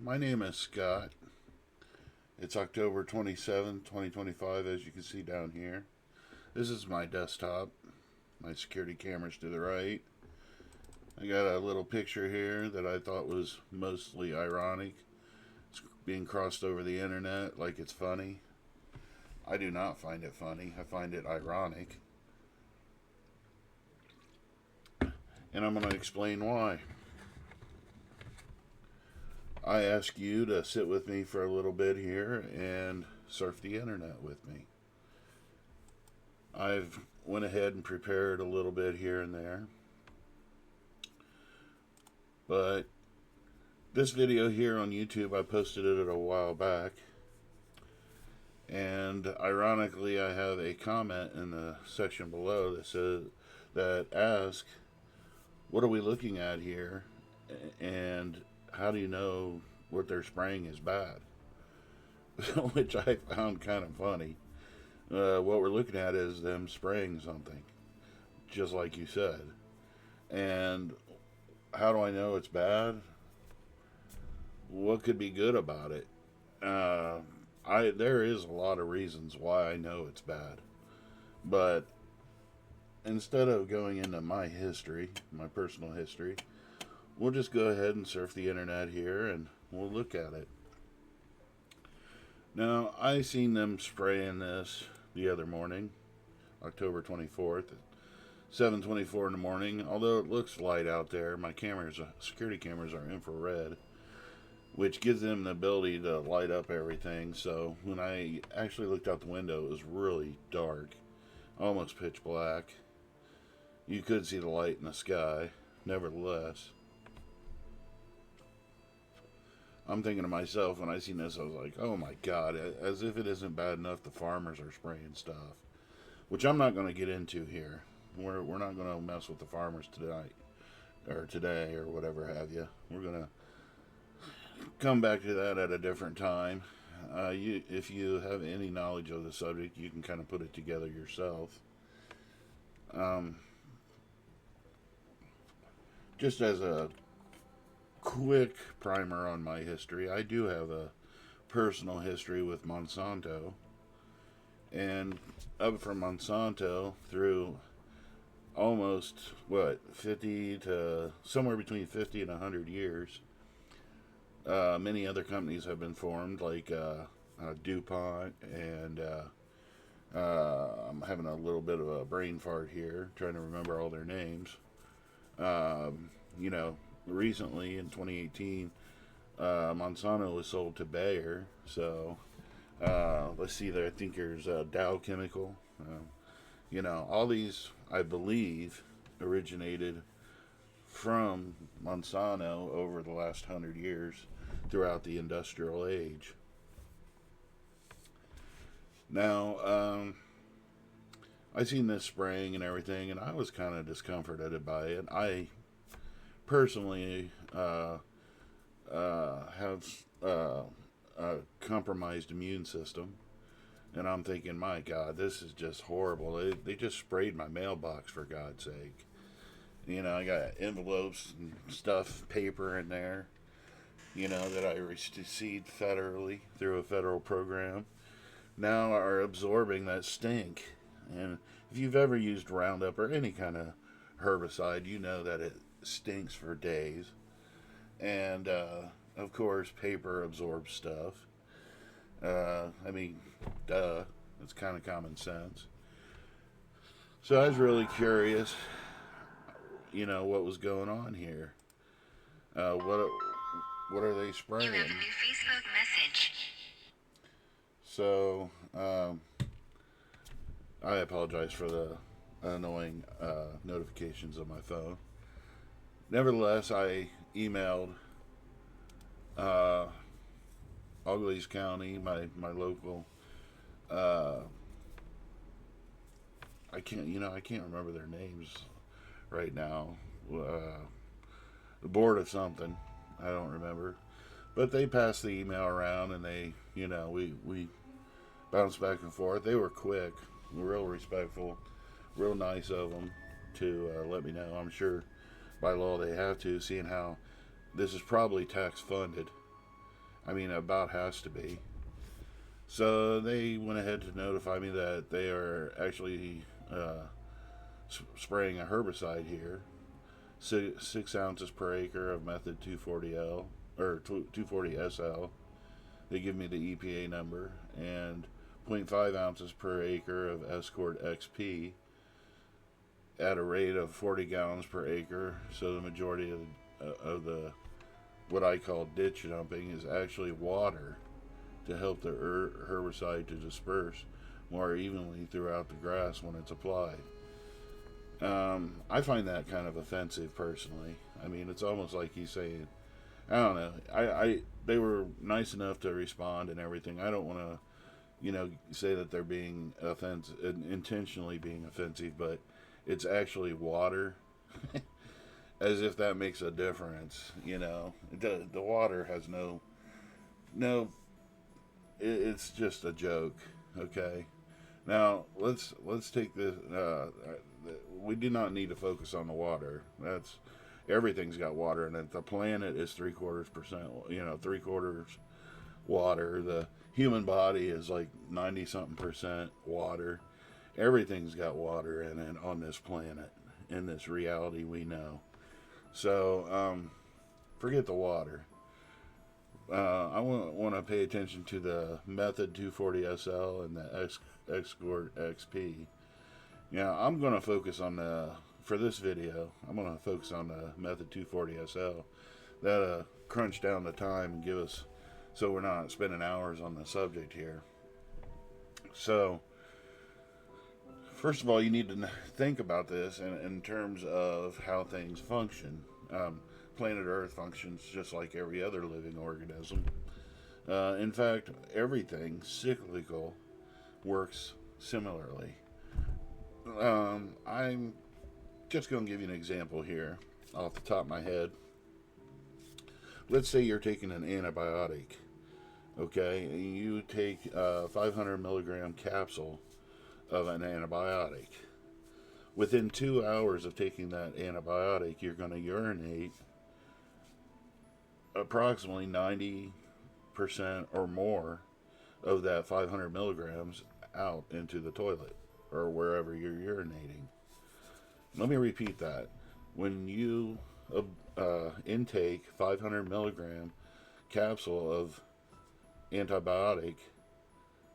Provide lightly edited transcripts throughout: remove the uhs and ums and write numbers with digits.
My name is Scott. It's October 27th, 2025, as you can see down here. This is my desktop. My security camera's to the right. I got a little picture here that I thought was mostly ironic. It's being crossed over the internet like it's funny. I do not find it funny. I find it ironic. And I'm going to explain why. I ask you to sit with me for a little bit here and surf the internet with me. I've went ahead and prepared a little bit here and there. But this video here on YouTube, I posted it a while back. And ironically, I have a comment in the section below that says, that asks, what are we looking at here? And how do you know what they're spraying is bad? Which I found kind of funny. What we're looking at is them spraying something, just like you said. And how do I know it's bad? What could be good about it? There is a lot of reasons why I know it's bad, but instead of going into my history, my personal history, we'll just go ahead and surf the internet here and we'll look at it. Now, I seen them spraying this the other morning, October 24th, at 7:24 in the morning. Although it looks light out there, my security cameras are infrared, which gives them the ability to light up everything. So when I actually looked out the window, it was really dark, almost pitch black. You could see the light in the sky, nevertheless. I'm thinking to myself, when I seen this, I was like, oh my God, as if it isn't bad enough the farmers are spraying stuff. Which I'm not going to get into here. We're not going to mess with the farmers tonight, or today, or whatever have you. We're going to come back to that at a different time. If you have any knowledge of the subject, you can kind of put it together yourself. Just as a quick primer on my history, I do have a personal history with Monsanto. And up from Monsanto through almost, 50 to somewhere between 50 and 100 years, many other companies have been formed, like DuPont, and I'm having a little bit of a brain fart here, trying to remember all their names. Recently in 2018, Monsanto was sold to Bayer. So let's see there. I think there's Dow Chemical. All these, I believe, originated from Monsanto over the last 100 years throughout the industrial age. Now, I seen this spraying and everything, and I was kind of discomforted by it. I personally have a compromised immune system, and I'm thinking, my God, this is just horrible. They just sprayed my mailbox, for God's sake. I got envelopes and stuff, paper in there, that I received federally through a federal program, now are absorbing that stink. And if you've ever used Roundup or any kind of herbicide, you know that it stinks for days. And of course, paper absorbs stuff. Duh. It's kind of common sense. So I was really curious, what was going on here. What are they spraying? You have a new Facebook message. So I apologize for the annoying notifications on my phone. Nevertheless, I emailed Auglaize County, my local. I can't remember their names right now. The board of something, I don't remember, but they passed the email around, and they, we bounced back and forth. They were quick, real respectful, real nice of them to let me know. I'm sure by law they have to, seeing how this is probably tax funded. I mean, about has to be. So they went ahead to notify me that they are actually spraying a herbicide here. 6 ounces per acre of method 240L or 240SL. They give me the EPA number, and zero point 0.5 ounces per acre of Escort XP at a rate of 40 gallons per acre. So the majority of the what I call ditch dumping is actually water to help the herbicide to disperse more evenly throughout the grass when it's applied. I find that kind of offensive personally. I mean, it's almost like he's saying, I don't know. They were nice enough to respond and everything. I don't want to, say that they're being offensive, intentionally being offensive, but it's actually water. As if that makes a difference, The water has no. It's just a joke, okay? Now let's take this. We do not need to focus on the water. Everything's got water in it. The planet is 3/4%. 3/4 water. The human body is like 90-something% water. Everything's got water in it on this planet, in this reality we know. So forget the water. I want to pay attention to the Method 240SL and the Escort XP. I'm going to focus on for this video, I'm going to focus on the Method 240SL. That'll crunch down the time and give us, so we're not spending hours on the subject here. So, first of all, you need to think about this in terms of how things function. Planet Earth functions just like every other living organism. In fact, everything cyclical works similarly. I'm just going to give you an example here off the top of my head. Let's say you're taking an antibiotic, okay? You take a 500 milligram capsule of an antibiotic. Within 2 hours of taking that antibiotic, you're going to urinate approximately 90% or more of that 500 milligrams out into the toilet or wherever you're urinating. Let me repeat that. When you intake 500 milligram capsule of antibiotic,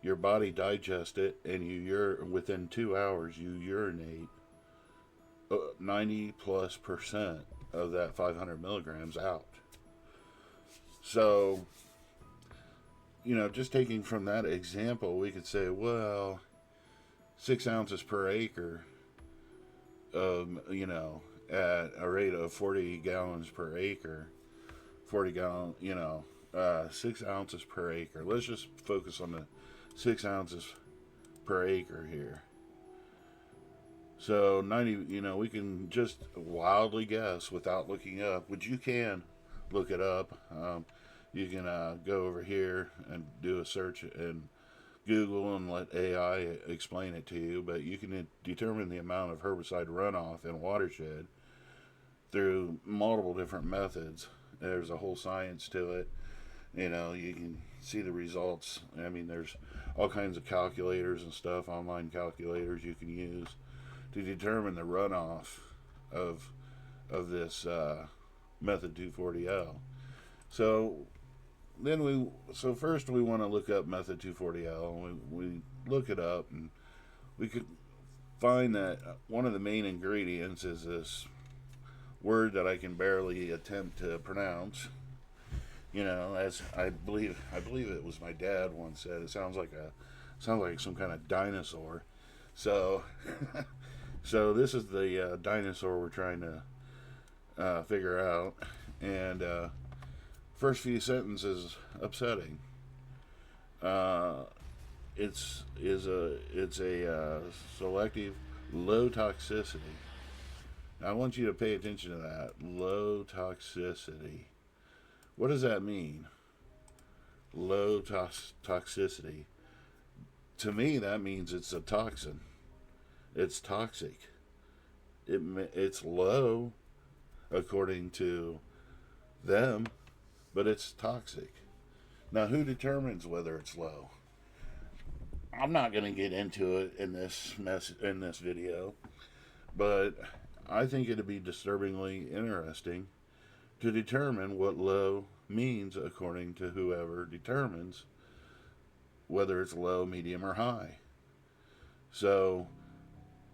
your body digests it, and within 2 hours you urinate 90+% of that 500 milligrams out. So, just taking from that example, we could say, well, 6 ounces per acre, at a rate of 40 gallons per acre, 6 ounces per acre. Let's just focus on the 6 ounces per acre here. So 90, we can just wildly guess without looking up, which you can look it up. You can go over here and do a search in Google and let AI explain it to you, but you can determine the amount of herbicide runoff in a watershed through multiple different methods. There's a whole science to it. You can see the results. I mean, there's all kinds of calculators and stuff, online calculators you can use to determine the runoff of this Method 240L. So first we want to look up Method 240L. We look it up, and we could find that one of the main ingredients is this word that I can barely attempt to pronounce. As I believe it was my dad once said, it sounds like some kind of dinosaur. So so this is the dinosaur we're trying to figure out, and first few sentences upsetting. It's a selective low toxicity. Now, I want you to pay attention to that. Low toxicity. What does that mean? Low toxicity. To me, that means it's a toxin. It's toxic. It's low, according to them, but it's toxic. Now, who determines whether it's low? I'm not going to get into it in this video, but I think it'd be disturbingly interesting to determine what low means according to whoever determines whether it's low, medium, or high. So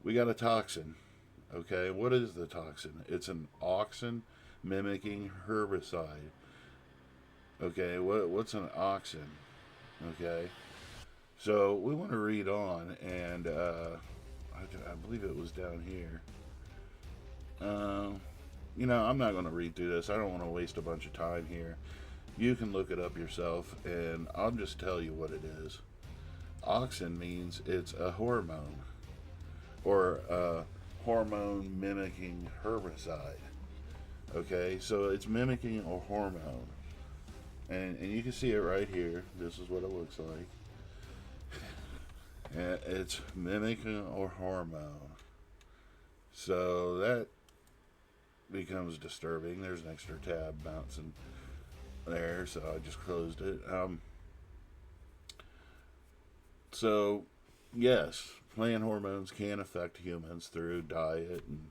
we got a toxin. Okay, what is the toxin? It's an auxin mimicking herbicide. Okay, what's an auxin? Okay, so we want to read on, and I believe it was down here. I'm not going to read through this. I don't want to waste a bunch of time here. You can look it up yourself, and I'll just tell you what it is. Auxin means it's a hormone, or a hormone mimicking herbicide. Okay, so it's mimicking a hormone. And you can see it right here. This is what it looks like. And it's mimicking a hormone. So that becomes disturbing. There's an extra tab bouncing there, so I just closed it. So, yes, plant hormones can affect humans through diet and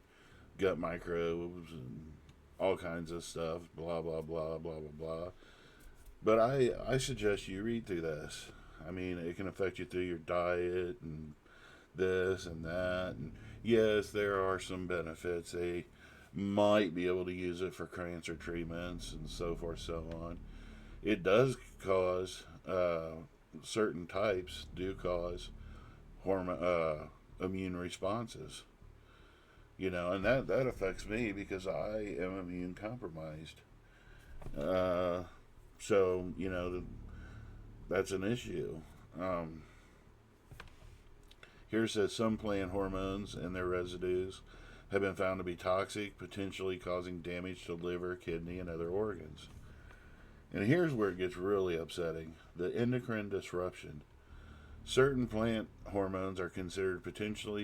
gut microbes and all kinds of stuff, blah, blah, blah, blah, blah, blah. But I suggest you read through this. I mean, it can affect you through your diet and this and that. And yes, there are some benefits. They might be able to use it for cancer treatments and so forth, so on. It does cause, certain types do cause immune responses. And that affects me because I am immune compromised. So, that's an issue. Here it says some plant hormones and their residues have been found to be toxic, potentially causing damage to liver, kidney, and other organs. And here's where it gets really upsetting: the endocrine disruption. Certain plant hormones are considered potential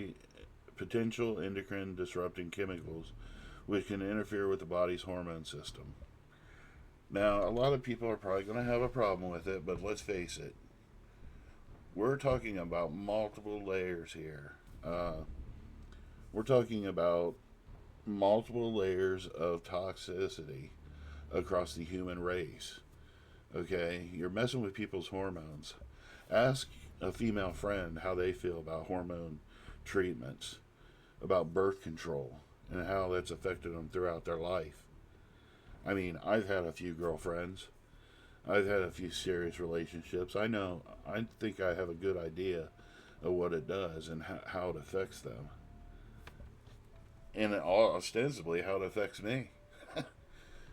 endocrine disrupting chemicals, which can interfere with the body's hormone system. Now, a lot of people are probably going to have a problem with it, but let's face it. We're talking about multiple layers here. We're talking about multiple layers of toxicity across the human race. Okay? You're messing with people's hormones. Ask a female friend how they feel about hormone treatments, about birth control, and how that's affected them throughout their life. I mean, I've had a few girlfriends. I've had a few serious relationships. I think I have a good idea of what it does and how it affects them. And ostensibly how it affects me.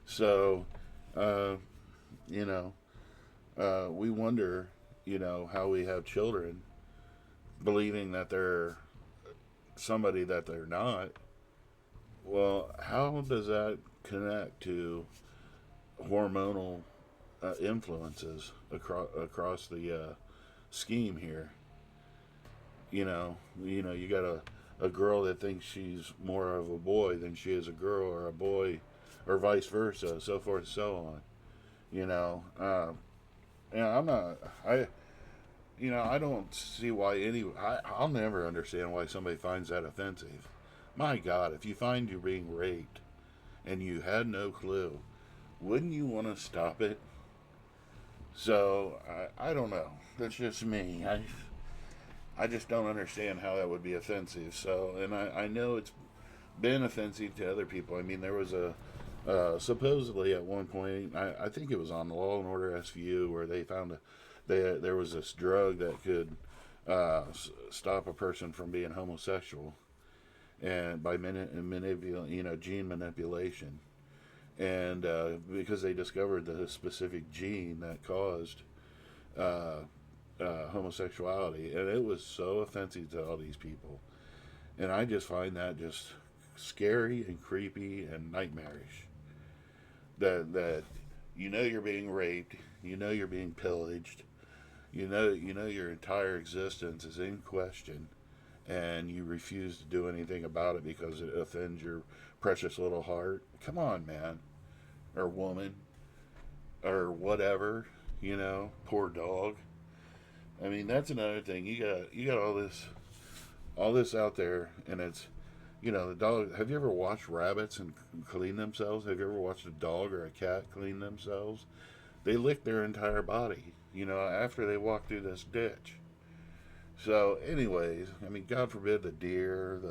So, we wonder, how we have children believing that they're somebody that they're not. Well, how does that connect to hormonal influences across the scheme here? You got a girl that thinks she's more of a boy than she is a girl, or a boy, or vice versa, so forth and so on. I'm not. I don't see why I'll never understand why somebody finds that offensive. My God, if you find you're being raped and you had no clue, wouldn't you want to stop it? So, I don't know. That's just me. I just don't understand how that would be offensive. So, and I know it's been offensive to other people. I mean, there was supposedly at one point, I think it was on Law and Order SVU, where they found there was this drug that could stop a person from being homosexual, and by gene manipulation, and because they discovered the specific gene that caused homosexuality, and it was so offensive to all these people, and I just find that just scary and creepy and nightmarish. That you're being raped, you're being pillaged, your entire existence is in question, and you refuse to do anything about it because it offends your precious little heart. Come on, man, or woman, or whatever. Poor dog. I mean, that's another thing. You got all this out there, and it's the dog. Have you ever watched rabbits and clean themselves? Have you ever watched a dog or a cat clean themselves? They lick their entire body, after they walk through this ditch. So, anyways, I mean, God forbid the deer,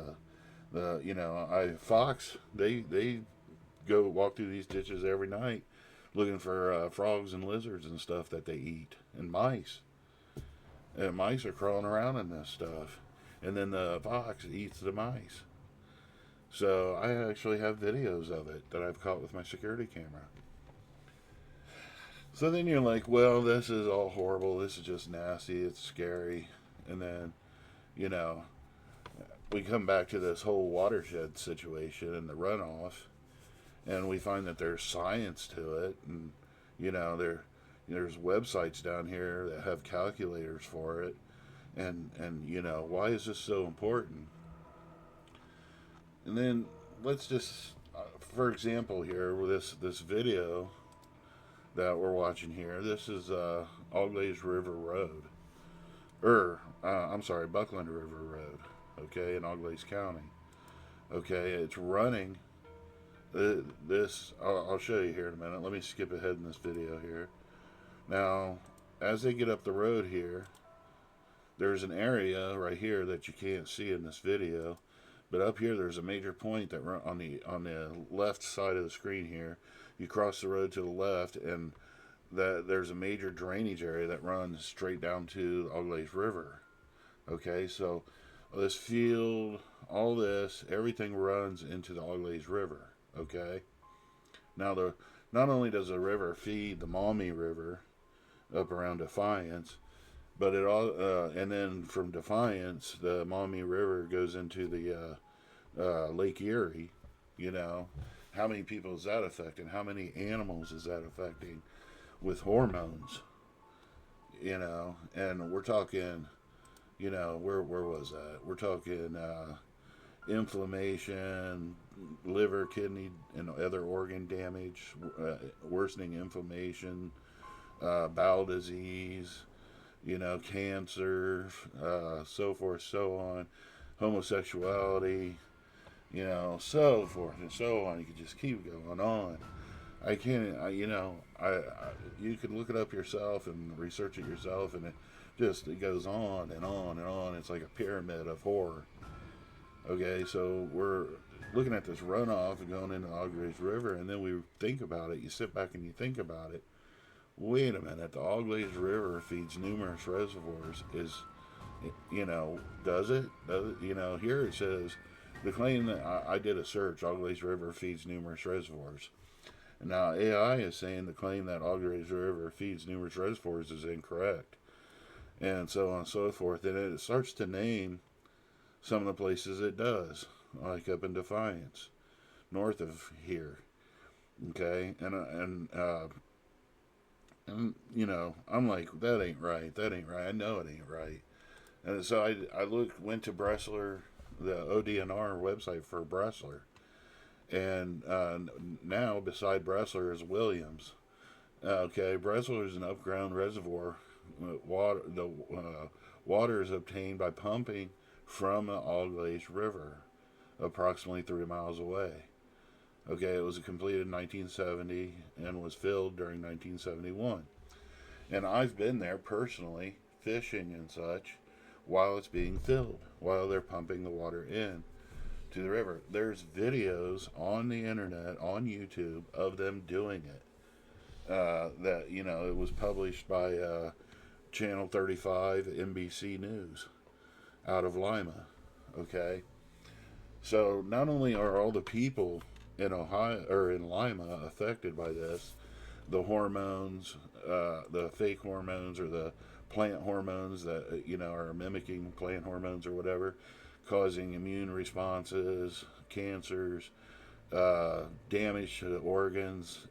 I fox. They go walk through these ditches every night, looking for frogs and lizards and stuff that they eat, and mice. And mice are crawling around in this stuff, and then the fox eats the mice. So I actually have videos of it that I've caught with my security camera. So then you're like, well, this is all horrible. This is just nasty. It's scary. And then, you know, we come back to this whole watershed situation and the runoff, and we find that there's science to it, and there's websites down here that have calculators for it, and why is this so important? And then let's just, for example, here with this video that we're watching here. This is Auglaize River Road, I'm sorry, Buckland River Road. Okay, in Auglaize County. Okay, it's running. I'll show you here in a minute. Let me skip ahead in this video here. Now, as they get up the road here, there's an area right here that you can't see in this video, but up here there's a major point that on the left side of the screen here. You cross the road to the left, and there's a major drainage area that runs straight down to the Auglaize River. Okay, so this field, all this, everything runs into the Auglaize River. Okay, now not only does the river feed the Maumee River up around Defiance, but it all and then from Defiance, the Maumee River goes into the Lake Erie. How many people is that affecting? How many animals is that affecting with hormones? And we're talking, where was that? We're talking inflammation, liver, kidney, and other organ damage, worsening inflammation, bowel disease, cancer, so forth, so on, homosexuality, so forth and so on. You could just keep going on. I can't, you can look it up yourself and research it yourself, and it goes on and on and on. It's like a pyramid of horror. Okay, so we're looking at this runoff and going into the Auglaize River, and then we think about it. You sit back and you think about it. Wait a minute, the Auglaize River feeds numerous reservoirs. Does it? Here it says, the claim that I did a search, Auglaize River feeds numerous reservoirs. And now AI is saying the claim that Auglaize River feeds numerous reservoirs is incorrect. And so on and so forth. And it starts to name some of the places it does, like up in Defiance, north of here. Okay, and I'm like, that ain't right. I know it ain't right. And so I went to Bressler, the ODNR website for Bressler, and now beside Bressler is Williams. Okay, Bressler is an upground reservoir. Water is obtained by pumping from the Auglaize River, approximately 3 miles away. Okay, it was completed in 1970 and was filled during 1971. And I've been there personally, fishing and such, while it's being filled, while they're pumping the water in to the river. There's videos on the internet, on YouTube, of them doing it. It was published by Channel 35, NBC News, out of Lima. Okay, so not only are all the people in Ohio or in Lima affected by this, the hormones, the fake hormones or the plant hormones that are mimicking plant hormones or whatever, causing immune responses, cancers, damage to the organs,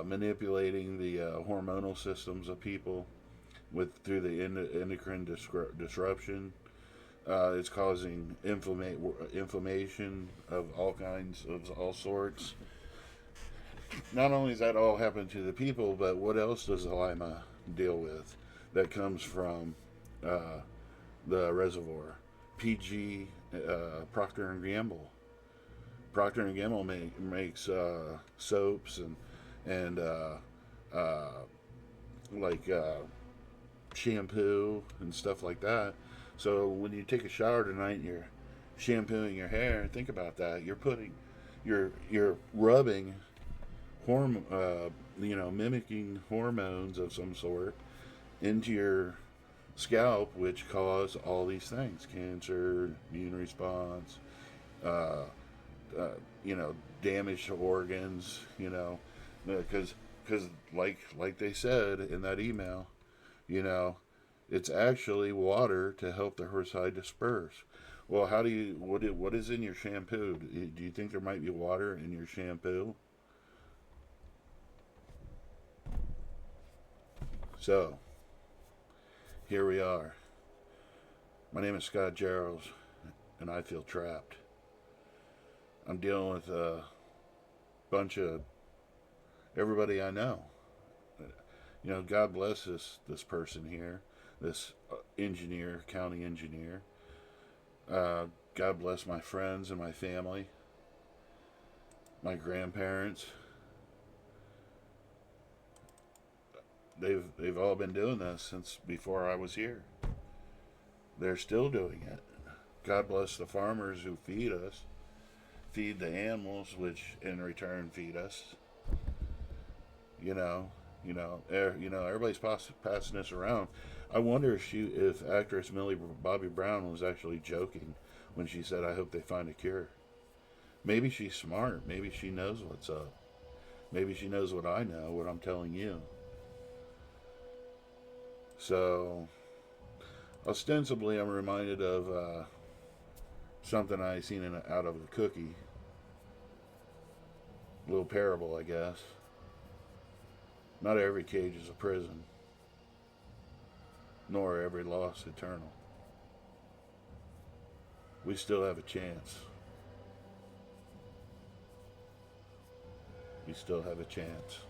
manipulating the hormonal systems of people through the endocrine disruption. It's causing inflammation of all kinds, of all sorts. not only is that all happening to the people, but what else does the Lima deal with that comes from uh, the reservoir? PG, Procter and Gamble. Procter and Gamble makes soaps and uh, like shampoo and stuff like that. So when you take a shower tonight and you're shampooing your hair, think about that. You're rubbing mimicking hormones of some sort into your scalp, which cause all these things: cancer, immune response, uh, uh, damaged organs. Because like they said in that email, you know, it's actually water to help the herbicide disperse. Well, what is in your shampoo? Do you think there might be water in your shampoo? So, here we are. My name is Scott Gerald, and I feel trapped. I'm dealing with a bunch of everybody I know. God bless this person here, this engineer, county engineer. God bless my friends and my family, my grandparents. They've all been doing this since before I was here. They're still doing it. God bless the farmers who feed us, feed the animals, which in return feed us. You know, everybody's passing this around. I wonder if actress Millie Bobby Brown was actually joking when she said, "I hope they find a cure." Maybe she's smart. Maybe she knows what's up. Maybe she knows what I know, what I'm telling you. So, ostensibly, I'm reminded of something I seen out of a cookie, a little parable, I guess. Not every cage is a prison, nor every loss eternal. We still have a chance. We still have a chance.